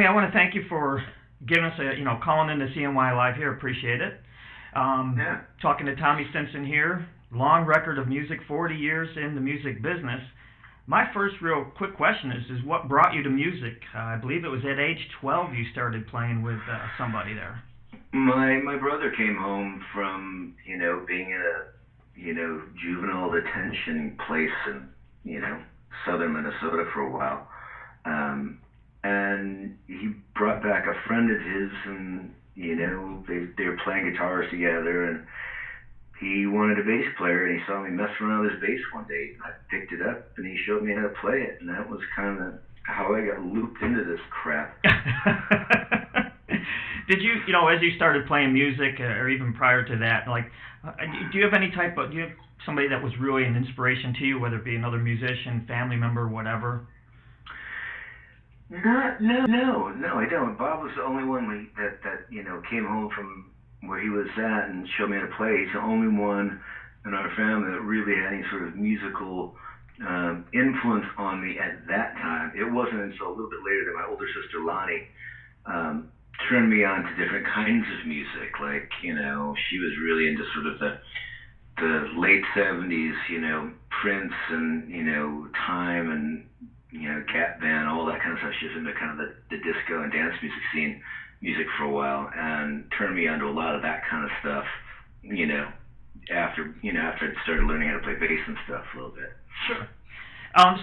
Hey, I want to thank you for giving us calling in to CNY Alive here. Appreciate it. Yeah. Talking to Tommy Stinson here. Long record of music, 40 years in the music business. My first real quick question is what brought you to music? I believe it was at age 12 you started playing with somebody there. My brother came home from, being in a, juvenile detention place in, southern Minnesota for a while. And he brought back a friend of his, and, they were playing guitars together, and he wanted a bass player, and he saw me messing around with his bass one day. I picked it up, and he showed me how to play it, and that was kind of how I got looped into this crap. Did you, as you started playing music, or even prior to that, do you have do you have somebody that was really an inspiration to you, whether it be another musician, family member, whatever? No, I don't. Bob was the only one that came home from where he was at and showed me how to play. He's the only one in our family that really had any sort of musical influence on me at that time. It wasn't until a little bit later that my older sister Lonnie turned me on to different kinds of music. Like, she was really into sort of the late 70s, Prince and, Time and, Cat Band, all that kind of stuff. She was into kind of the disco and dance music for a while, and turned me onto a lot of that kind of stuff, after I started learning how to play bass and stuff a little bit. Sure.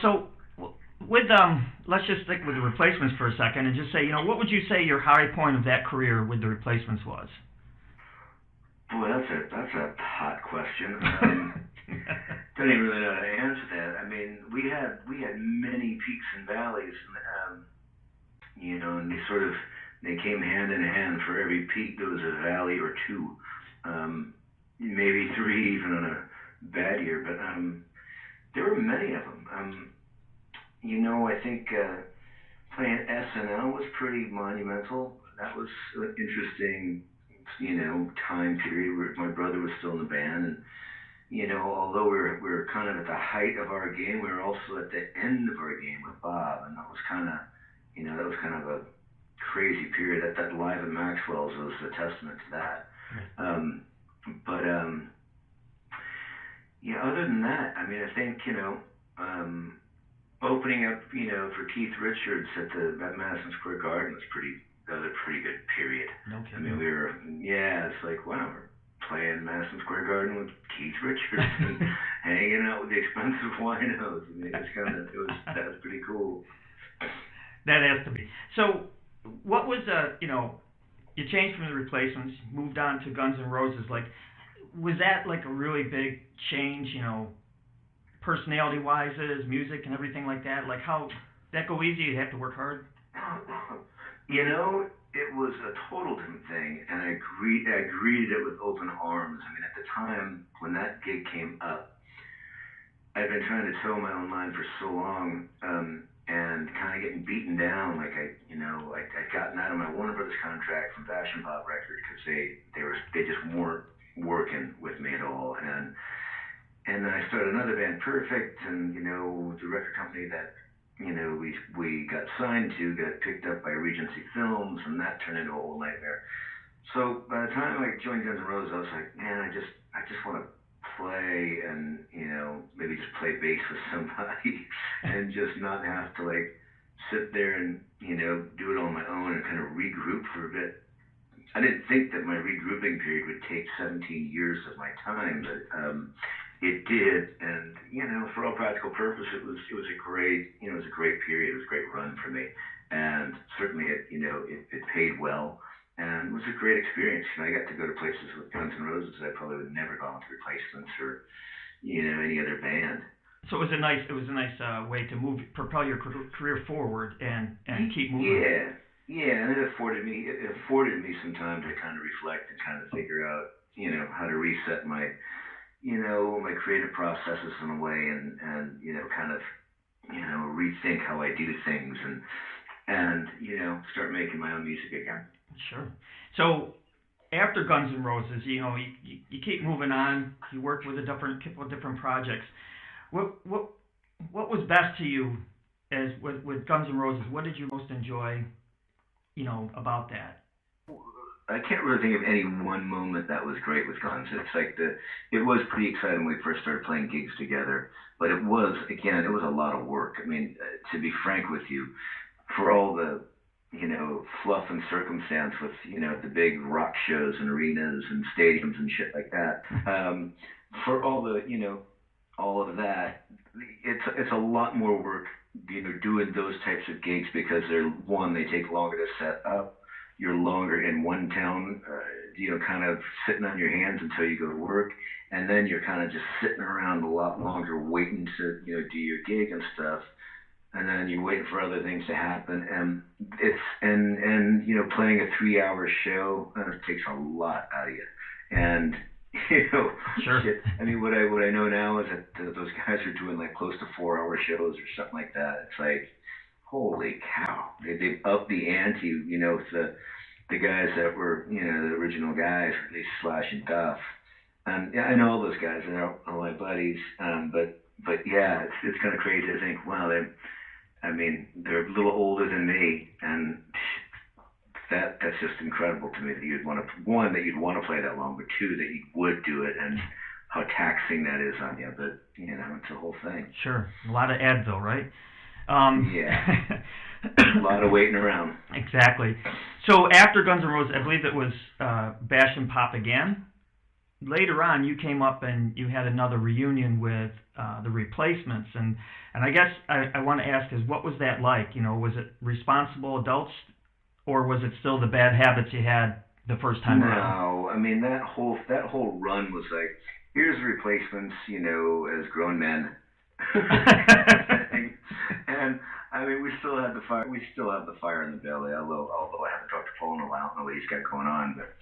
So with let's just stick with the Replacements for a second and just say, what would you say your high point of that career with the Replacements was? Boy, that's a hot question. Don't even really know how to answer that. I mean, we had many peaks and valleys, and they came hand in hand. For every peak, there was a valley or two, maybe three, even on a bad year. But there were many of them. I think playing SNL was pretty monumental. That was an interesting, time period where my brother was still in the band, and although we were kind of at the height of our game, we were also at the end of our game with Bob, and that was kind of a crazy period. That Live at Maxwell's was a testament to that. Other than that, I mean, I think opening up, for Keith Richards at Madison Square Garden that was a pretty good period. No kidding. I mean, it's like, wow, we're playing Madison Square Garden with Keith Richards and hanging out with the expensive winos. I mean, that was pretty cool. That has to be. So, what was you changed from the Replacements, moved on to Guns N' Roses. Was that like a really big change? Personality-wise, music and everything like that. Like, how that go easy? You have to work hard. It was a total different thing, and I greeted it with open arms. I mean, at the time when that gig came up, I'd been trying to toe my own line for so long, and kind of getting beaten down. Like I'd gotten out of my Warner Brothers contract from Fashion Pop Records because they just weren't working with me at all, and then I started another band, Perfect, and the record company that we got signed to got picked up by Regency Films, and that turned into a whole nightmare. So by the time I joined Guns N' Roses, I was like, man, I just want to play and maybe just play bass with somebody and just not have to sit there and do it on my own and kind of regroup for a bit. I didn't think that my regrouping period would take 17 years of my time, but it did, and for all practical purposes, it was a great period. It was a great run for me, and certainly it paid well, and it was a great experience. I got to go to places with Guns N' Roses that I probably would never gone with Replacements or any other band. So it was a nice way to propel your career forward and keep moving. Yeah, and it afforded me some time to kind of reflect and kind of figure out how to reset my my creative processes in a way, and kind of rethink how I do things, and start making my own music again. Sure. So after Guns N' Roses, you keep moving on. You worked with a couple of different projects. What was best to you as with Guns N' Roses? What did you most enjoy about that? I can't really think of any one moment that was great with Guns. It's like it was pretty exciting when we first started playing gigs together, but it was, again, it was a lot of work. I mean, to be frank with you, for all the, fluff and circumstance with, the big rock shows and arenas and stadiums and shit like that, for all the, all of that, it's a lot more work, doing those types of gigs because they take longer to set up. You're longer in one town, kind of sitting on your hands until you go to work, and then you're kind of just sitting around a lot longer waiting to, do your gig and stuff, and then you're waiting for other things to happen, and playing a 3-hour show takes a lot out of you, and Sure. shit. I mean, what I know now is that those guys are doing like close to 4-hour shows or something like that. It's like, holy cow, they've upped the ante, the guys that were, the original guys, at least Slash and Duff. Yeah, I know all those guys, and they're all my buddies. But yeah, it's kind of crazy to think, wow, they're a little older than me, and that's just incredible to me that you'd want to, one, that you'd want to play that long, but two, that you would do it, and how taxing that is on you. But it's a whole thing. Sure, a lot of Advil, right? Yeah. A lot of waiting around. Exactly. So after Guns N' Roses, I believe it was Bash and Pop Again. Later on, you came up and you had another reunion with the Replacements, and I guess I want to ask is, what was that like? Was it responsible adults, or was it still the bad habits you had the first time around? No, I mean that whole run was like, here's the Replacements, as grown men. And I mean, we still have the fire. We still have the fire in the belly. Although I haven't talked to Paul in a while. I don't know what he's got going on, but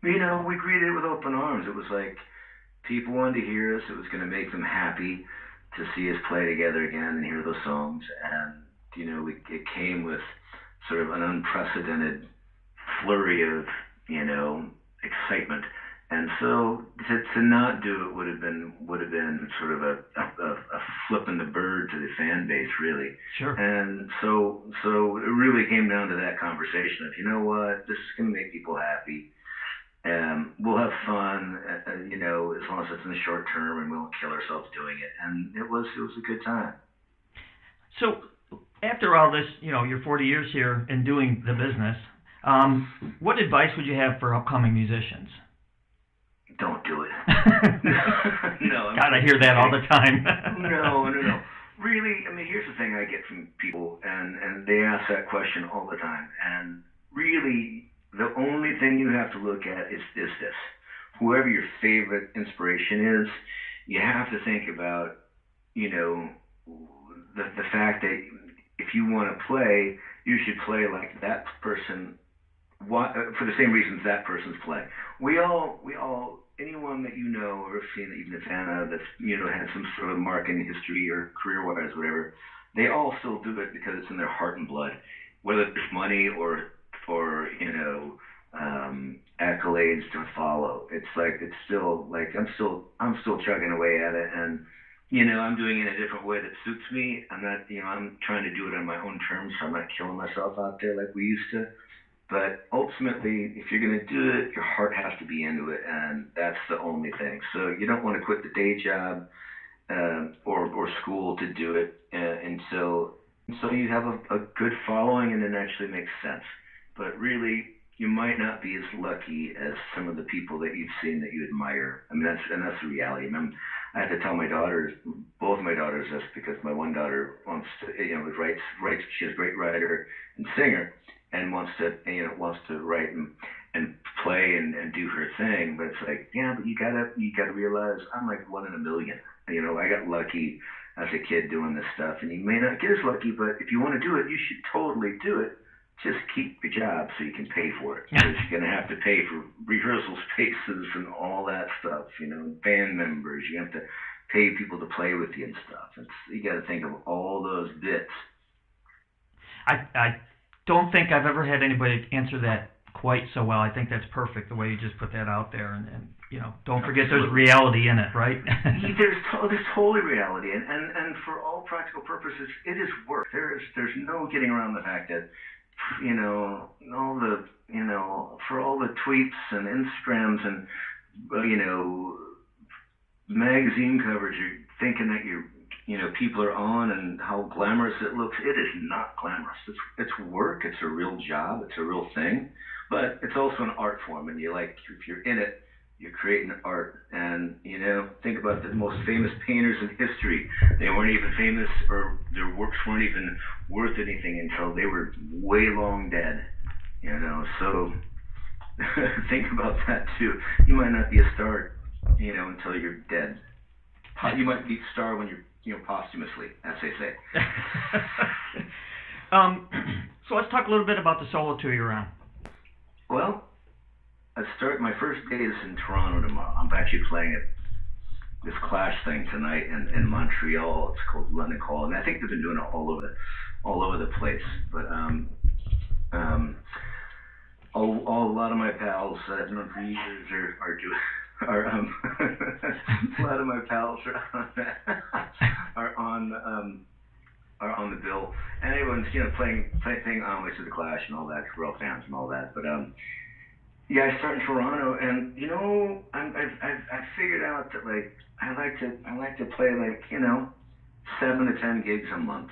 we greeted it with open arms. It was like people wanted to hear us. It was going to make them happy to see us play together again and hear those songs. And it came with sort of an unprecedented flurry of excitement. And so to not do it would have been sort of a flipping the bird to the fan base, really. Sure. And so it really came down to that conversation of, what, this is going to make people happy. We'll have fun, as long as it's in the short term, and we won't kill ourselves doing it. And it was a good time. So after all this, you're 40 years here and doing the business. What advice would you have for upcoming musicians? Don't do it. No. God, I hear that all the time. No. Really, I mean, here's the thing I get from people, and they ask that question all the time. And really, the only thing you have to look at is this. Whoever your favorite inspiration is, you have to think about, the fact that if you want to play, you should play like that person, for the same reasons that person's playing. We all, anyone that or have seen that you've been a fan of that's, had some sort of mark in history or career-wise, whatever, they all still do it because it's in their heart and blood, whether it's money or accolades to follow. It's like, it's still like, I'm still chugging away at it, and I'm doing it in a different way that suits me. I'm not, I'm trying to do it on my own terms, so I'm not killing myself out there like we used to. But ultimately, if you're going to do it, your heart has to be into it, and that's the only thing. So you don't want to quit the day job or school to do it until you have a good following and it actually makes sense. But really, you might not be as lucky as some of the people that you've seen that you admire. I mean, that's the reality. I have to tell my daughters, both my daughters, this because my one daughter wants to, writes. She's a great writer and singer, and wants to write and play and do her thing. But it's like, yeah, but you gotta realize I'm like one in a million. I got lucky as a kid doing this stuff, and you may not get as lucky, but if you want to do it, you should totally do it. Just keep your job so you can pay for it, because you're going to have to pay for rehearsal spaces and all that stuff, band members. You have to pay people to play with you and stuff. You got to think of all those bits. I don't think I've ever had anybody answer that quite so well. I think that's perfect, the way you just put that out there, and don't forget there's reality in it, right? There's totally reality, and for all practical purposes, it is work. There's no getting around the fact that all the, for all the tweets and Instagrams and, you know, magazine coverage, you're thinking that people are on and how glamorous it looks. It is not glamorous. It's work. It's a real job. It's a real thing. But it's also an art form, and if you're in it, you're creating art. And think about the most famous painters in history. They weren't even famous, or their works weren't even worth anything until they were way long dead. So think about that too. You might not be a star, until you're dead. You might be a star when you're, posthumously, as they say. So let's talk a little bit about the solo tour you're on. Well, my first day is in Toronto tomorrow. I'm actually playing at this Clash thing tonight in Montreal. It's called London Call, and I think they've been doing it all over the place. But a lot of my pals that I've known for years are doing. A lot of my pals are on the bill, and everyone's playing homage to the Clash and all that, real fans and all that. But yeah, I start in Toronto, and I've figured out that I like to play 7 to 10 gigs a month.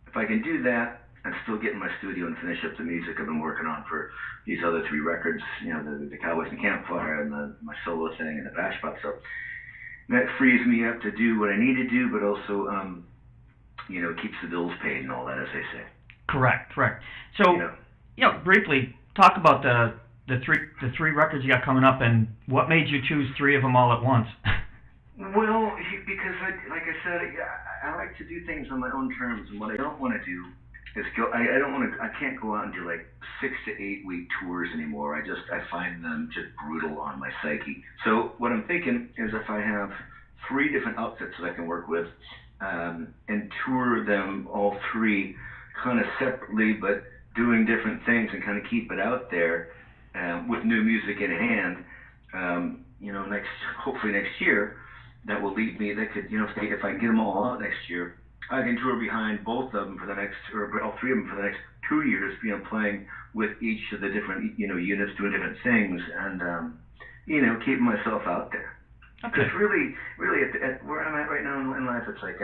If I can do that and still get in my studio and finish up the music I've been working on for these other 3 records, the Cowboys and Campfire and my solo thing and the Bash Pop stuff, that frees me up to do what I need to do, but also keeps the bills paid and all that, as they say. Correct. So, briefly talk about the three records you got coming up, and what made you choose 3 of them all at once? Well, because like I said, I like to do things on my own terms, and what I don't want to do is I can't go out and do 6 to 8 week tours anymore. I find them just brutal on my psyche. So what I'm thinking is, if I have 3 different outfits that I can work with, and tour them all 3 kind of separately, but doing different things, and kind of keep it out there, with new music in hand, hopefully next year, that will lead me, that could, if I get them all out next year, I can tour behind both of them for the next, or all 3 of them for the next 2 years, playing with each of the different, units doing different things, and, keeping myself out there. Because really, at where I'm at right now in life, it's like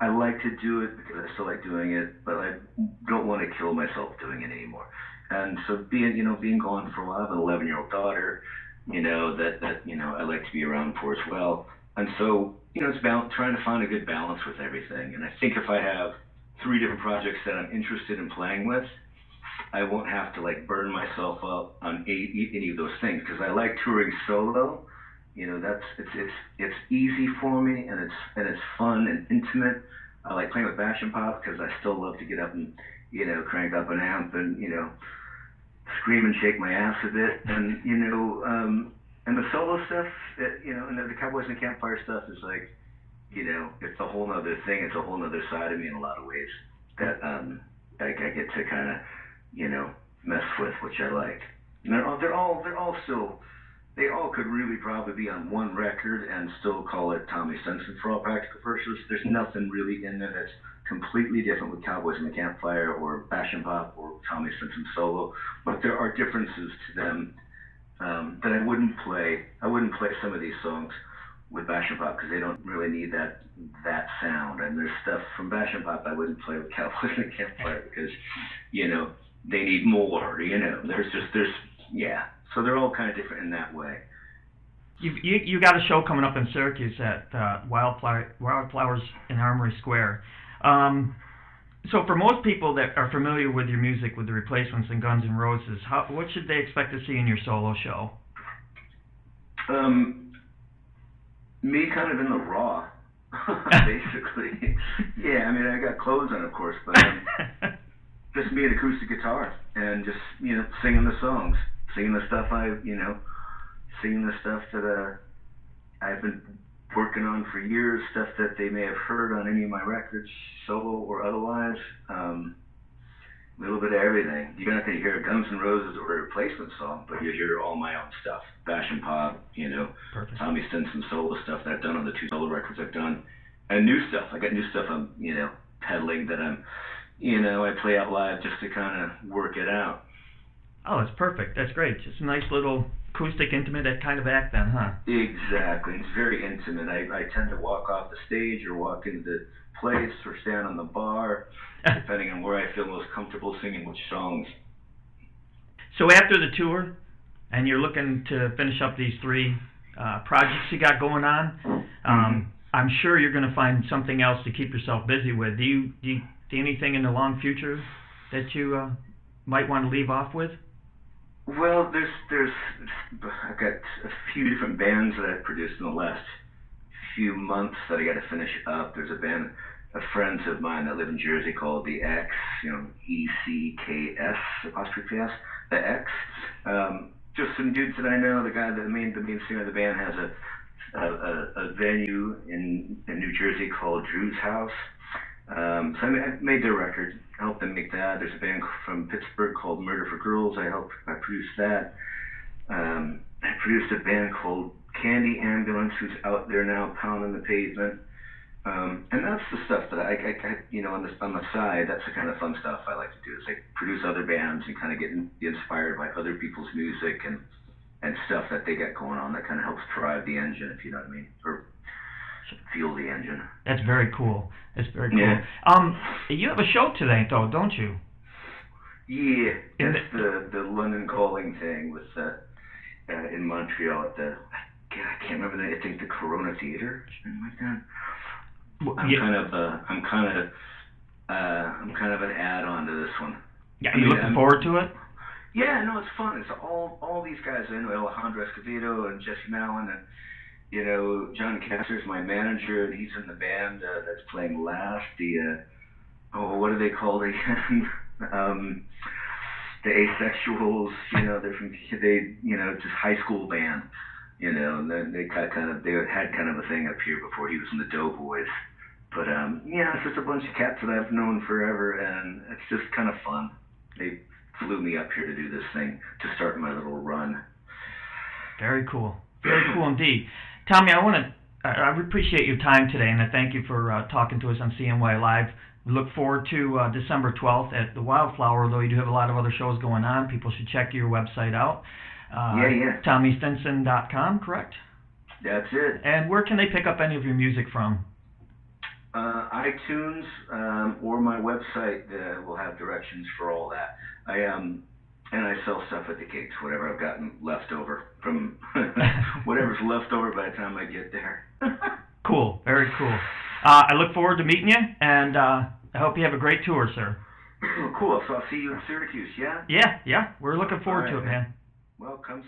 I like to do it because I still like doing it, but I don't want to kill myself doing it anymore. And so being gone for a while, I have an 11-year-old daughter, that I like to be around for as well. And so, it's trying to find a good balance with everything. And I think if I have 3 different projects that I'm interested in playing with, I won't have to burn myself up on any of those things, because I like touring solo. It's easy for me, and it's fun and intimate. I like playing with Bash and Pop because I still love to get up and crank up an amp and scream and shake my ass a bit, and and the solo stuff, and the Cowboys and Campfire stuff is it's a whole nother thing. It's a whole nother side of me in a lot of ways that I get to kind of mess with, which I like. And they're all still. They all could really probably be on one record and still call it Tommy Stinson for all practical purposes. There's nothing really in there that's completely different with Cowboys and the Campfire or Bash and Pop or Tommy Stinson solo, but there are differences to them that I wouldn't play. I wouldn't play some of these songs with Bash and Pop because they don't really need that sound. And there's stuff from Bash and Pop I wouldn't play with Cowboys and the Campfire because they need more. Yeah. So they're all kind of different in that way. You got a show coming up in Syracuse at Wildflowers in Armory Square. So for most people that are familiar with your music, with the Replacements and Guns N' Roses, what should they expect to see in your solo show? Me kind of in the raw, basically. Yeah, I mean, I got clothes on, of course, but just me and acoustic guitar and just singing the songs. Singing the stuff that I've been working on for years, stuff that they may have heard on any of my records, solo or otherwise. A little bit of everything. You're not going to hear a Guns N' Roses or a Replacement song, but you hear all my own stuff. Bash and Pop, Perfect. Tommy Stinson solo stuff that I've done on the 2 solo records I've done, and new stuff. I got new stuff peddling that I play out live just to kind of work it out. Oh, that's perfect. That's great. Just a nice little acoustic, intimate kind of act then, huh? Exactly. It's very intimate. I tend to walk off the stage or walk into the place or stand on the bar, depending on where I feel most comfortable singing which songs. So after the tour, and you're looking to finish up these 3 projects you got going on, I'm sure you're going to find something else to keep yourself busy with. Do you see anything in the long future that you might want to leave off with? Well, I've got a few different bands that I've produced in the last few months that I got to finish up. There's a band of friends of mine that live in Jersey called the X, ECKS apostrophe S, the X. Just some dudes that I know. The main singer of the band has a venue in New Jersey called Drew's House. So I made their record, helped them make that. There's a band from Pittsburgh called Murder for Girls. I produced that. I produced a band called Candy Ambulance, who's out there now pounding the pavement. And that's the stuff that I on the side, that's the kind of fun stuff I like to do. Is like produce other bands and kind of get inspired by other people's music and stuff that they got going on that kind of helps drive the engine, if you know what I mean, or fuel the engine. That's very cool. That's very cool. Yeah. You have a show today, though, don't you? Yeah, that's the London Calling thing with in Montreal at the I can't remember the I think the Corona Theater, something like that. I'm kind of an add-on to this one. Yeah, are you looking forward to it? Yeah, no, it's fun. It's all these guys I know, Alejandro Escovedo and Jesse Mallon, and John Castor's my manager, and he's in the band that's playing last. What are they called again? The Asexuals. They're just high school band. And then they had kind of a thing up here before he was in the Doughboys. But it's just a bunch of cats that I've known forever, and it's just kind of fun. They flew me up here to do this thing to start my little run. Very cool. Very cool indeed. Tommy, I appreciate your time today, and I thank you for talking to us on CNY Live. We look forward to December 12th at the Wildflower, although you do have a lot of other shows going on. People should check your website out. TommyStinson.com, correct? That's it. And where can they pick up any of your music from? iTunes or my website will have directions for all that. And I sell stuff at the gigs, whatever I've gotten left over from whatever's left over by the time I get there. Cool, very cool. I look forward to meeting you, and I hope you have a great tour, sir. Cool. So I'll see you in Syracuse, yeah? Yeah. We're looking forward to it, man. Well, come